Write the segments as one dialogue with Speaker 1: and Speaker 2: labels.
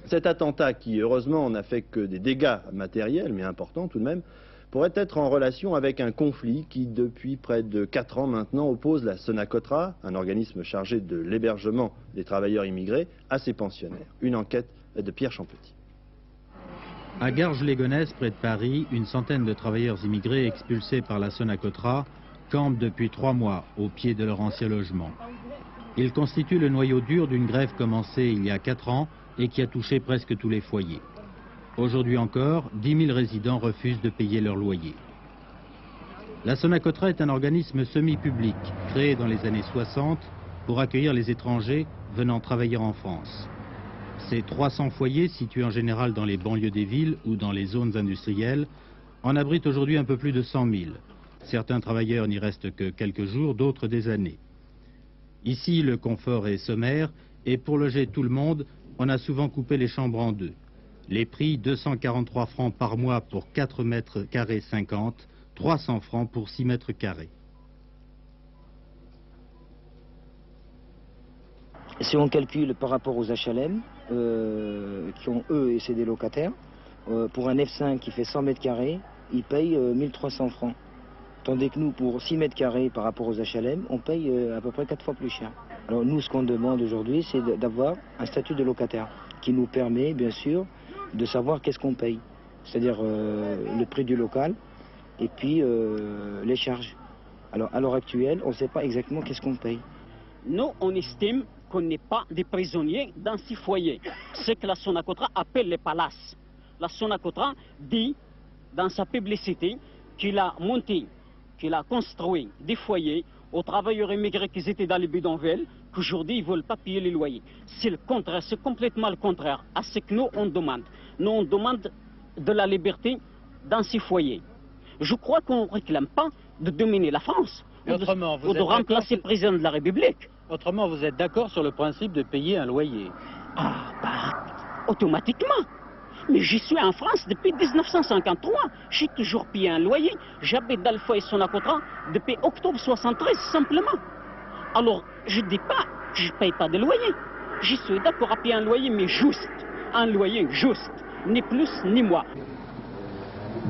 Speaker 1: Cet attentat, qui heureusement n'a fait que des dégâts matériels, mais importants tout de même, pourrait être en relation avec un conflit qui, depuis près de 4 ans maintenant, oppose la Sonacotra, un organisme chargé de l'hébergement des travailleurs immigrés, à ses pensionnaires. Une enquête de Pierre Champetit.
Speaker 2: À Garges-les-Gonesse, près de Paris, une centaine de travailleurs immigrés expulsés par la Sonacotra campent depuis 3 mois au pied de leur ancien logement. Ils constituent le noyau dur d'une grève commencée il y a 4 ans et qui a touché presque tous les foyers. Aujourd'hui encore, 10 000 résidents refusent de payer leur loyer. La Sonacotra est un organisme semi-public créé dans les années 60 pour accueillir les étrangers venant travailler en France. Ces 300 foyers, situés en général dans les banlieues des villes ou dans les zones industrielles, en abritent aujourd'hui un peu plus de 100 000. Certains travailleurs n'y restent que quelques jours, d'autres des années. Ici, le confort est sommaire et pour loger tout le monde, on a souvent coupé les chambres en deux. Les prix, 243 francs par mois pour 4 mètres carrés 50, 300 francs pour 6 mètres carrés.
Speaker 3: Si on calcule par rapport aux HLM, qui ont eux, et c'est des locataires, pour un F5 qui fait 100 mètres carrés, ils payent 1300 francs. Tandis que nous, pour 6 mètres carrés par rapport aux HLM, on paye à peu près 4 fois plus cher. Alors nous, ce qu'on demande aujourd'hui, c'est d'avoir un statut de locataire qui nous permet, bien sûr, de savoir qu'est-ce qu'on paye. C'est-à-dire le prix du local et puis les charges. Alors à l'heure actuelle, on ne sait pas exactement qu'est-ce qu'on paye.
Speaker 4: Nous, on estime qu'on n'est pas des prisonniers dans ces foyers. Ce que la Sonacotra appelle les palaces. La Sonacotra dit dans sa publicité qu'il a monté, qu'il a construit des foyers aux travailleurs immigrés qui étaient dans les bidonvilles, qu'aujourd'hui ils ne veulent pas payer les loyers. C'est le contraire, c'est complètement le contraire à ce que nous on demande. Nous on demande de la liberté dans ces foyers. Je crois qu'on ne réclame pas de dominer la France ou de remplacer le président de la République.
Speaker 2: Autrement, vous êtes d'accord sur le principe de payer un loyer?
Speaker 4: Ah, bah, automatiquement. Mais j'y suis en France depuis 1953. J'ai toujours payé un loyer. J'habite dans le foyer Sonacotra depuis octobre 73, simplement. Alors, je ne dis pas que je ne paye pas de loyer. J'y suis d'accord à payer un loyer, mais juste. Un loyer juste. Ni plus, ni moins.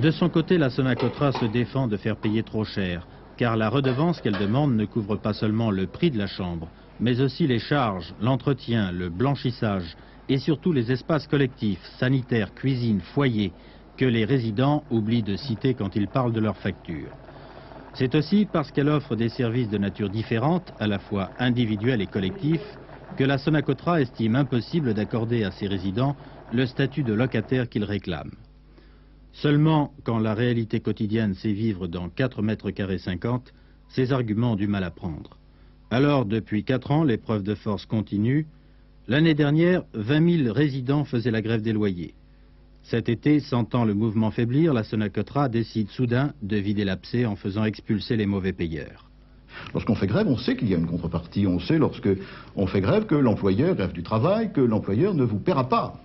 Speaker 2: De son côté, la Sonacotra se défend de faire payer trop cher, car la redevance qu'elle demande ne couvre pas seulement le prix de la chambre, mais aussi les charges, l'entretien, le blanchissage et surtout les espaces collectifs, sanitaires, cuisine, foyer, que les résidents oublient de citer quand ils parlent de leurs factures. C'est aussi parce qu'elle offre des services de nature différente, à la fois individuels et collectifs, que la Sonacotra estime impossible d'accorder à ses résidents le statut de locataire qu'ils réclament. Seulement, quand la réalité quotidienne sait vivre dans 4 mètres carrés 50, ces arguments ont du mal à prendre. Alors, depuis 4 ans, l'épreuve de force continue. L'année dernière, 20 000 résidents faisaient la grève des loyers. Cet été, sentant le mouvement faiblir, la Sonacotra décide soudain de vider l'abcès en faisant expulser les mauvais payeurs.
Speaker 5: Lorsqu'on fait grève, on sait qu'il y a une contrepartie. On sait, lorsqu'on fait grève, que l'employeur, grève du travail, que l'employeur ne vous paiera pas.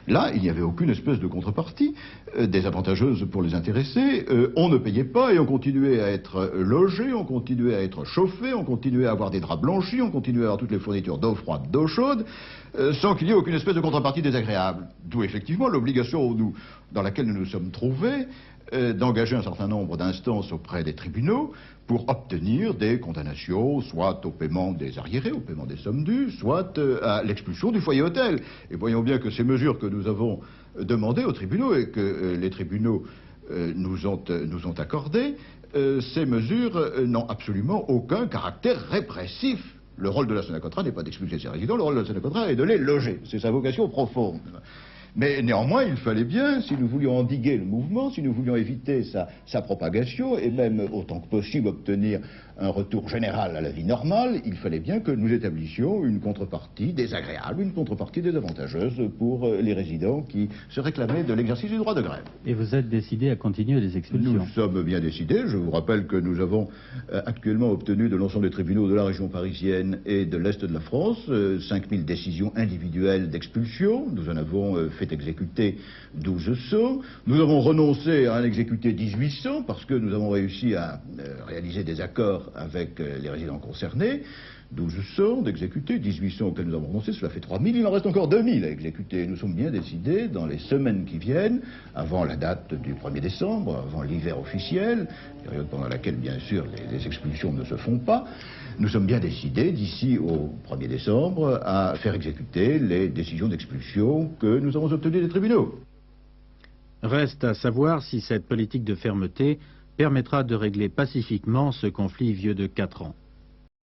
Speaker 5: Là, il n'y avait aucune espèce de contrepartie désavantageuse pour les intéressés. On ne payait pas et on continuait à être logé, on continuait à être chauffé, on continuait à avoir des draps blanchis, on continuait à avoir toutes les fournitures d'eau froide, d'eau chaude, sans qu'il y ait aucune espèce de contrepartie désagréable. D'où effectivement l'obligation dans laquelle nous nous sommes trouvés d'engager un certain nombre d'instances auprès des tribunaux pour obtenir des condamnations, soit au paiement des arriérés, au paiement des sommes dues, soit à l'expulsion du foyer hôtel. Et voyons bien que ces mesures que nous avons demandées aux tribunaux et que les tribunaux nous ont accordées, ces mesures n'ont absolument aucun caractère répressif. Le rôle de la Sonacotra n'est pas d'expulser ses résidents, le rôle de la Sonacotra est de les loger. C'est sa vocation profonde. Mais néanmoins, il fallait bien, si nous voulions endiguer le mouvement, si nous voulions éviter sa propagation, et même autant que possible obtenir un retour général à la vie normale, il fallait bien que nous établissions une contrepartie désagréable, une contrepartie désavantageuse pour les résidents qui se réclamaient de l'exercice du droit de grève.
Speaker 2: Et vous êtes décidé à continuer les expulsions?
Speaker 5: Nous sommes bien décidés. Je vous rappelle que nous avons actuellement obtenu de l'ensemble des tribunaux de la région parisienne et de l'Est de la France 5000 décisions individuelles d'expulsion. Nous en avons fait exécuter 1200. Nous avons renoncé à en exécuter 1800 parce que nous avons réussi à réaliser des accords avec les résidents concernés. 12 sondes exécutées, 1800 auxquelles nous avons renoncé, cela fait 3000, il en reste encore 2000 à exécuter. Nous sommes bien décidés, dans les semaines qui viennent, avant la date du 1er décembre, avant l'hiver officiel, période pendant laquelle, bien sûr, les expulsions ne se font pas, nous sommes bien décidés, d'ici au 1er décembre, à faire exécuter les décisions d'expulsion que nous avons obtenues des tribunaux.
Speaker 2: Reste à savoir si cette politique de fermeté permettra de régler pacifiquement ce conflit vieux de 4 ans.